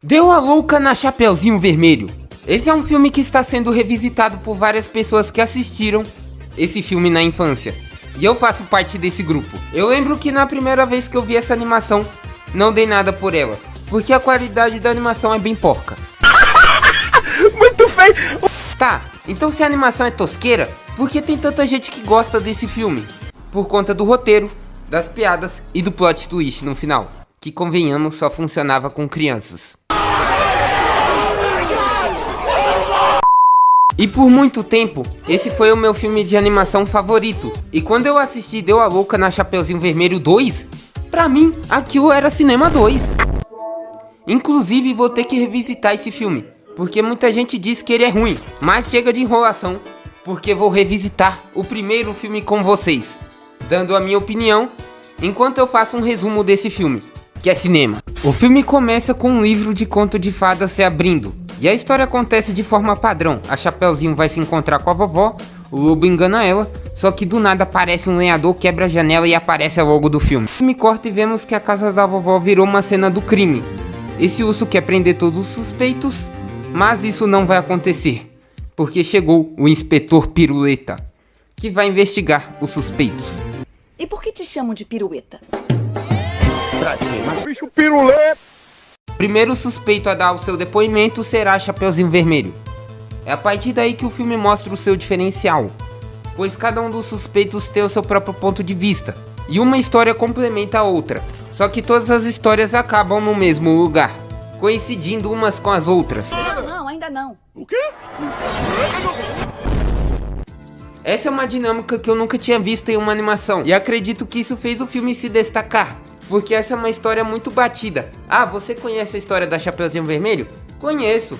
Deu a louca na Chapeuzinho Vermelho. Esse é um filme que está sendo revisitado por várias pessoas que assistiram esse filme na infância. E eu faço parte desse grupo. Eu lembro que na primeira vez que eu vi essa animação, não dei nada por ela, porque a qualidade da animação é bem porca. Muito feio! Tá, então se a animação é tosqueira, por que tem tanta gente que gosta desse filme? Por conta do roteiro, das piadas e do plot twist no final, que convenhamos só funcionava com crianças. E por muito tempo, esse foi o meu filme de animação favorito. E quando eu assisti Deu a Louca na Chapeuzinho Vermelho 2, pra mim, aquilo era Cinema 2. Inclusive, vou ter que revisitar esse filme, porque muita gente diz que ele é ruim. Mas chega de enrolação, porque vou revisitar o primeiro filme com vocês, dando a minha opinião, enquanto eu faço um resumo desse filme, que é cinema. O filme começa com um livro de conto de fadas se abrindo. E a história acontece de forma padrão. A Chapeuzinho vai se encontrar com a vovó, o lobo engana ela, só que do nada aparece um lenhador, quebra a janela e aparece a logo do filme. O filme corta e vemos que a casa da vovó virou uma cena do crime. Esse urso quer prender todos os suspeitos, mas isso não vai acontecer, porque chegou o inspetor Piruleta, que vai investigar os suspeitos. E por que te chamam de pirueta? Pra cima. Bicho piruleta! O primeiro suspeito a dar o seu depoimento será Chapeuzinho Vermelho. É a partir daí que o filme mostra o seu diferencial, pois cada um dos suspeitos tem o seu próprio ponto de vista, e uma história complementa a outra, só que todas as histórias acabam no mesmo lugar, coincidindo umas com as outras. Não, ainda não. O quê? Essa é uma dinâmica que eu nunca tinha visto em uma animação, e acredito que isso fez o filme se destacar, porque essa é uma história muito batida. Ah, você conhece a história da Chapeuzinho Vermelho? Conheço.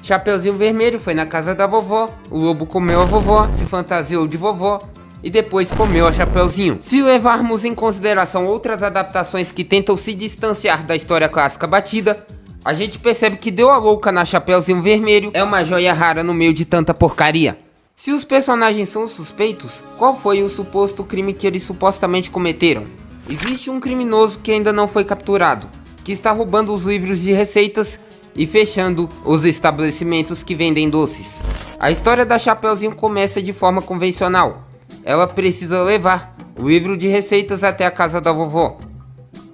Chapeuzinho Vermelho foi na casa da vovó, o lobo comeu a vovó, se fantasiou de vovó e depois comeu a Chapeuzinho. Se levarmos em consideração outras adaptações que tentam se distanciar da história clássica batida, a gente percebe que Deu a Louca na Chapeuzinho Vermelho é uma joia rara no meio de tanta porcaria. Se os personagens são suspeitos, qual foi o suposto crime que eles supostamente cometeram? Existe um criminoso que ainda não foi capturado, que está roubando os livros de receitas e fechando os estabelecimentos que vendem doces. A história da Chapeuzinho começa de forma convencional. Ela precisa levar o livro de receitas até a casa da vovó,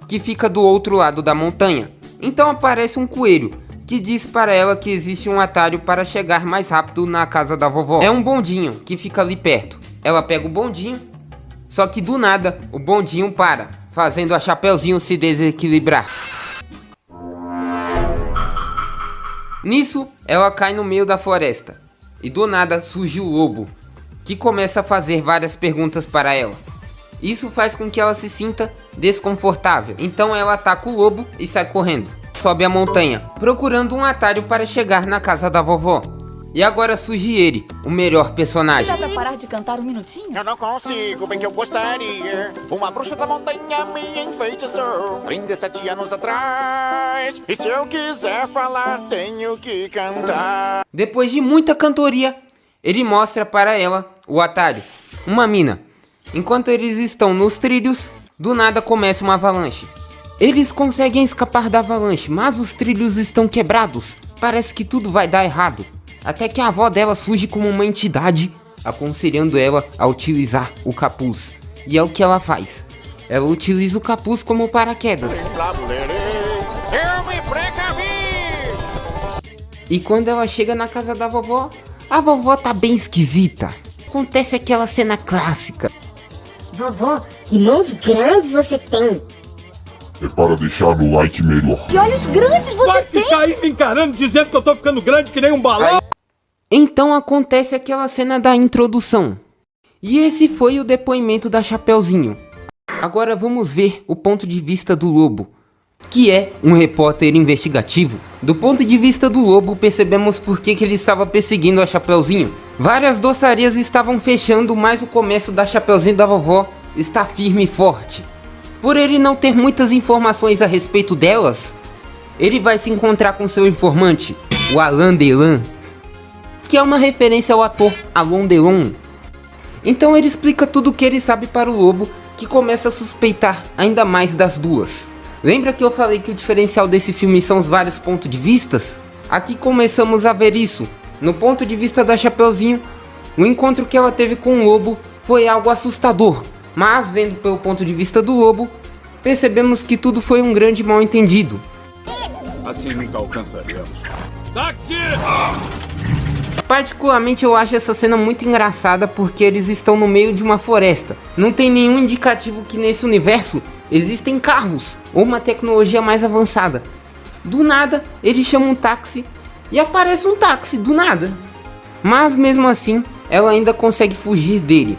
que fica do outro lado da montanha. Então aparece um coelho, que diz para ela que existe um atalho para chegar mais rápido na casa da vovó. É um bondinho que fica ali perto. Ela pega o bondinho, só que do nada o bondinho para, fazendo a Chapeuzinho se desequilibrar. Nisso, ela cai no meio da floresta, e do nada surge o lobo, que começa a fazer várias perguntas para ela. Isso faz com que ela se sinta desconfortável, então ela ataca o lobo e sai correndo. Sobe a montanha, procurando um atalho para chegar na casa da vovó. E agora surge ele, o melhor personagem. Dá pra parar de cantar um minutinho? Eu não consigo, bem que eu gostaria. Uma bruxa da montanha me enfeitiçou 37 anos atrás. E se eu quiser falar, tenho que cantar. Depois de muita cantoria, ele mostra para ela o atalho, uma mina. Enquanto eles estão nos trilhos, do nada começa uma avalanche. Eles conseguem escapar da avalanche, mas os trilhos estão quebrados. Parece que tudo vai dar errado. Até que a avó dela surge como uma entidade, aconselhando ela a utilizar o capuz. E é o que ela faz. Ela utiliza o capuz como paraquedas. Eu me precavi! E quando ela chega na casa da vovó, a vovó tá bem esquisita. Acontece aquela cena clássica. Vovó, que mãos grandes você tem! É para deixar no like melhor. Que olhos grandes você Vai tem! ficar aí me encarando dizendo que eu tô ficando grande que nem um balão? Então acontece aquela cena da introdução. E esse foi o depoimento da Chapeuzinho. Agora vamos ver o ponto de vista do lobo, que é um repórter investigativo. Do ponto de vista do lobo, percebemos por que ele estava perseguindo a Chapeuzinho. Várias doçarias estavam fechando, mas o comércio da Chapeuzinho da vovó está firme e forte. Por ele não ter muitas informações a respeito delas, ele vai se encontrar com seu informante, o Alain Delon, que é uma referência ao ator Alain Delon. Então ele explica tudo o que ele sabe para o lobo, que começa a suspeitar ainda mais das duas. Lembra que eu falei que o diferencial desse filme são os vários pontos de vistas? Aqui começamos a ver isso. No ponto de vista da Chapeuzinho, o encontro que ela teve com o lobo foi algo assustador. Mas vendo pelo ponto de vista do lobo, percebemos que tudo foi um grande mal entendido. Assim nunca alcançaremos. Táxi! Particularmente eu acho essa cena muito engraçada porque eles estão no meio de uma floresta. Não tem nenhum indicativo que nesse universo existem carros ou uma tecnologia mais avançada. Do nada, ele chama um táxi e aparece um táxi do nada. Mas mesmo assim, ela ainda consegue fugir dele.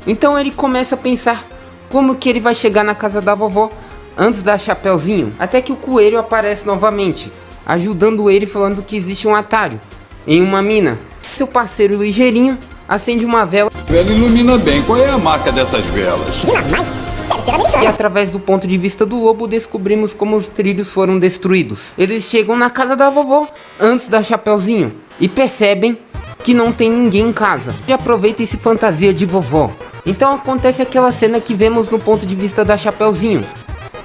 Então ele começa a pensar como que ele vai chegar na casa da vovó antes da Chapeuzinho. Até que o coelho aparece novamente, ajudando ele falando que existe um atalho em uma mina. Seu parceiro ligeirinho acende uma vela. Ela ilumina bem. Qual é a marca dessas velas? Dinamite? Deve ser americana. E através do ponto de vista do lobo descobrimos como os trilhos foram destruídos. Eles chegam na casa da vovó antes da Chapeuzinho e percebem que não tem ninguém em casa. E aproveita e se fantasia de vovó. Então acontece aquela cena que vemos no ponto de vista da Chapeuzinho.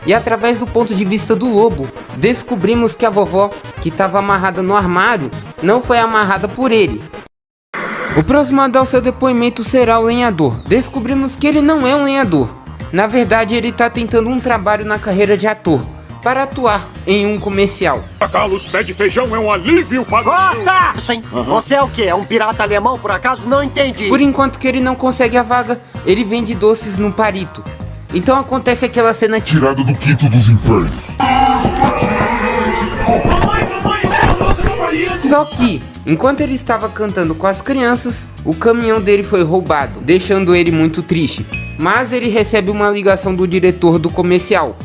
E através do ponto de vista do lobo, descobrimos que a vovó, que estava amarrada no armário, não foi amarrada por ele. O próximo a dar o seu depoimento será o lenhador. Descobrimos que ele não é um lenhador. Na verdade, ele está tentando um trabalho na carreira de ator, para atuar em um comercial. Carlos, pé de feijão é um alívio para Corta! Sim. Você é o quê? É um pirata alemão, por acaso? Não entendi. Por enquanto que ele não consegue a vaga, ele vende doces no Palito. Então acontece aquela cena Tirada do quinto dos infernos. Só que, enquanto ele estava cantando com as crianças, o caminhão dele foi roubado, deixando ele muito triste. Mas ele recebe uma ligação do diretor do comercial,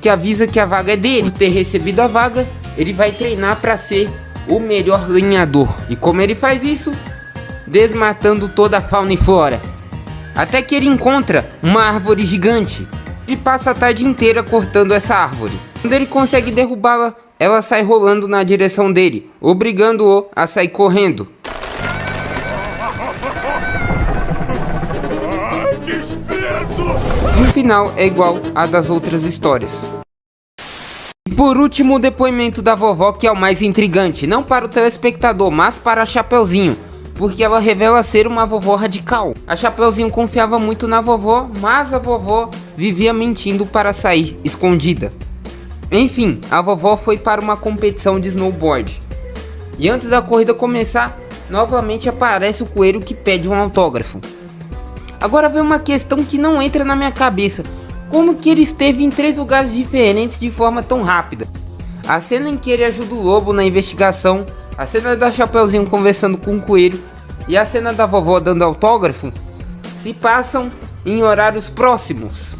que avisa que a vaga é dele. Por ter recebido a vaga, ele vai treinar para ser o melhor lenhador. E como ele faz isso? Desmatando toda a fauna e flora. Até que ele encontra uma árvore gigante. Ele passa a tarde inteira cortando essa árvore. Quando ele consegue derrubá-la, ela sai rolando na direção dele, obrigando-o a sair correndo. No final é igual a das outras histórias. E por último, o depoimento da vovó, que é o mais intrigante, não para o telespectador, mas para a Chapeuzinho, porque ela revela ser uma vovó radical. A Chapeuzinho confiava muito na vovó, mas a vovó vivia mentindo para sair escondida. Enfim, a vovó foi para uma competição de snowboard. E antes da corrida começar, novamente aparece o coelho que pede um autógrafo. Agora vem uma questão que não entra na minha cabeça. Como que ele esteve em 3 lugares diferentes de forma tão rápida? A cena em que ele ajuda o lobo na investigação, a cena da Chapeuzinho conversando com o coelho e a cena da vovó dando autógrafo se passam em horários próximos.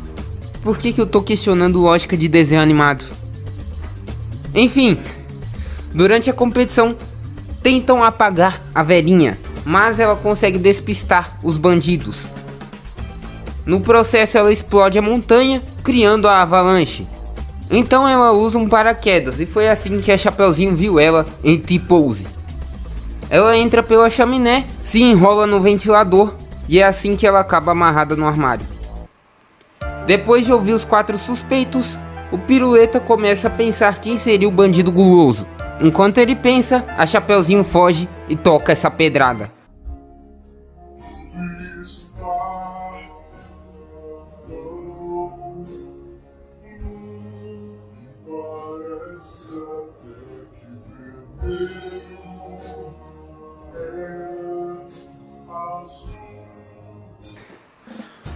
Por que eu tô questionando lógica de desenho animado? Enfim, durante a competição tentam apagar a velhinha, mas ela consegue despistar os bandidos. No processo ela explode a montanha, criando a avalanche. Então ela usa um paraquedas e foi assim que a Chapeuzinho viu ela em T-pose. Ela entra pela chaminé, se enrola no ventilador e é assim que ela acaba amarrada no armário. Depois de ouvir os 4 suspeitos, o Piruleta começa a pensar quem seria o bandido guloso. Enquanto ele pensa, a Chapeuzinho foge e toca essa pedrada.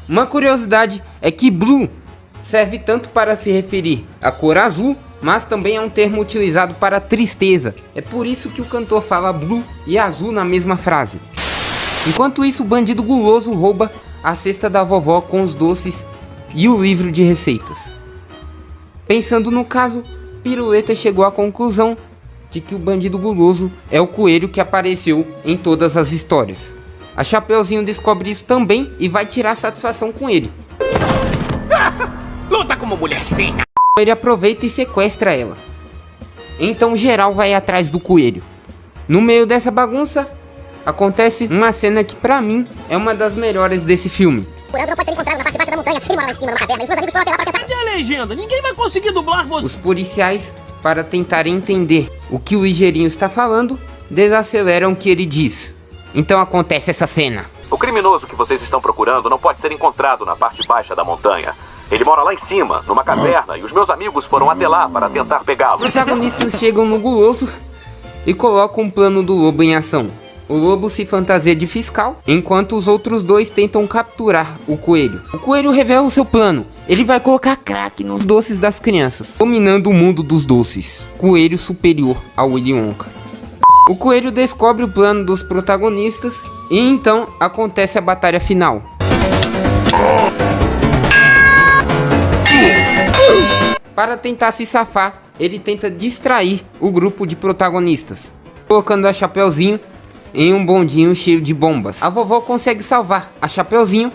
Uma curiosidade é que Blue serve tanto para se referir à cor azul, mas também é um termo utilizado para tristeza. É por isso que o cantor fala blue e azul na mesma frase. Enquanto isso, o bandido guloso rouba a cesta da vovó com os doces e o livro de receitas. Pensando no caso, Piruleta chegou à conclusão de que o bandido guloso é o coelho que apareceu em todas as histórias. A Chapeuzinho descobre isso também e vai tirar satisfação com ele. Luta como mulherzinha. Ele aproveita e sequestra ela. Então geral vai atrás do coelho. No meio dessa bagunça, acontece uma cena que pra mim é uma das melhores desse filme. O Leandro pode ser encontrado na parte de baixo da montanha. Ele mora lá em cima, numa caverna, e os meus amigos foram até lá para tentar... legenda. Ninguém vai conseguir dublar você. Os policiais, para tentar entender o que o ligeirinho está falando, desaceleram o que ele diz. Então acontece essa cena. O criminoso que vocês estão procurando não pode ser encontrado na parte baixa da montanha. Ele mora lá em cima, numa caverna, e os meus amigos foram até lá para tentar pegá-lo. Os protagonistas chegam no guloso e colocam o plano do lobo em ação. O lobo se fantasia de fiscal, enquanto os outros dois tentam capturar o coelho. O coelho revela o seu plano. Ele vai colocar crack nos doces das crianças, dominando o mundo dos doces. Coelho superior ao Willy Wonka. O coelho descobre o plano dos protagonistas e então acontece a batalha final. Para tentar se safar, ele tenta distrair o grupo de protagonistas, colocando a Chapeuzinho em um bondinho cheio de bombas. A vovó consegue salvar a Chapeuzinho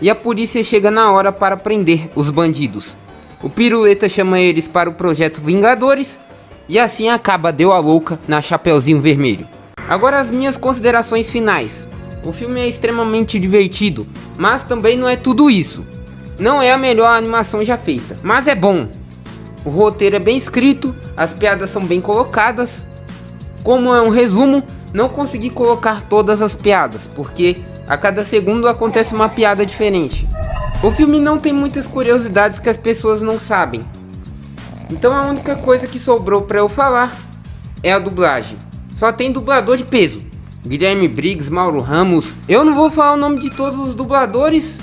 e a polícia chega na hora para prender os bandidos. O Piruleta chama eles para o projeto Vingadores e assim acaba Deu a Louca na Chapeuzinho Vermelho. Agora as minhas considerações finais. O filme é extremamente divertido, mas também não é tudo isso. Não é a melhor animação já feita, mas é bom. O roteiro é bem escrito, as piadas são bem colocadas. Como é um resumo, não consegui colocar todas as piadas, porque a cada segundo acontece uma piada diferente. O filme não tem muitas curiosidades que as pessoas não sabem. Então a única coisa que sobrou pra eu falar é a dublagem. Só tem dublador de peso. Guilherme Briggs, Mauro Ramos. Eu não vou falar o nome de todos os dubladores,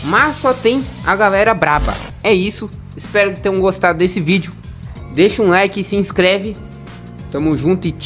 mas só tem a galera braba. É isso. Espero que tenham gostado desse vídeo. Deixa um like e se inscreve. Tamo junto e tchau.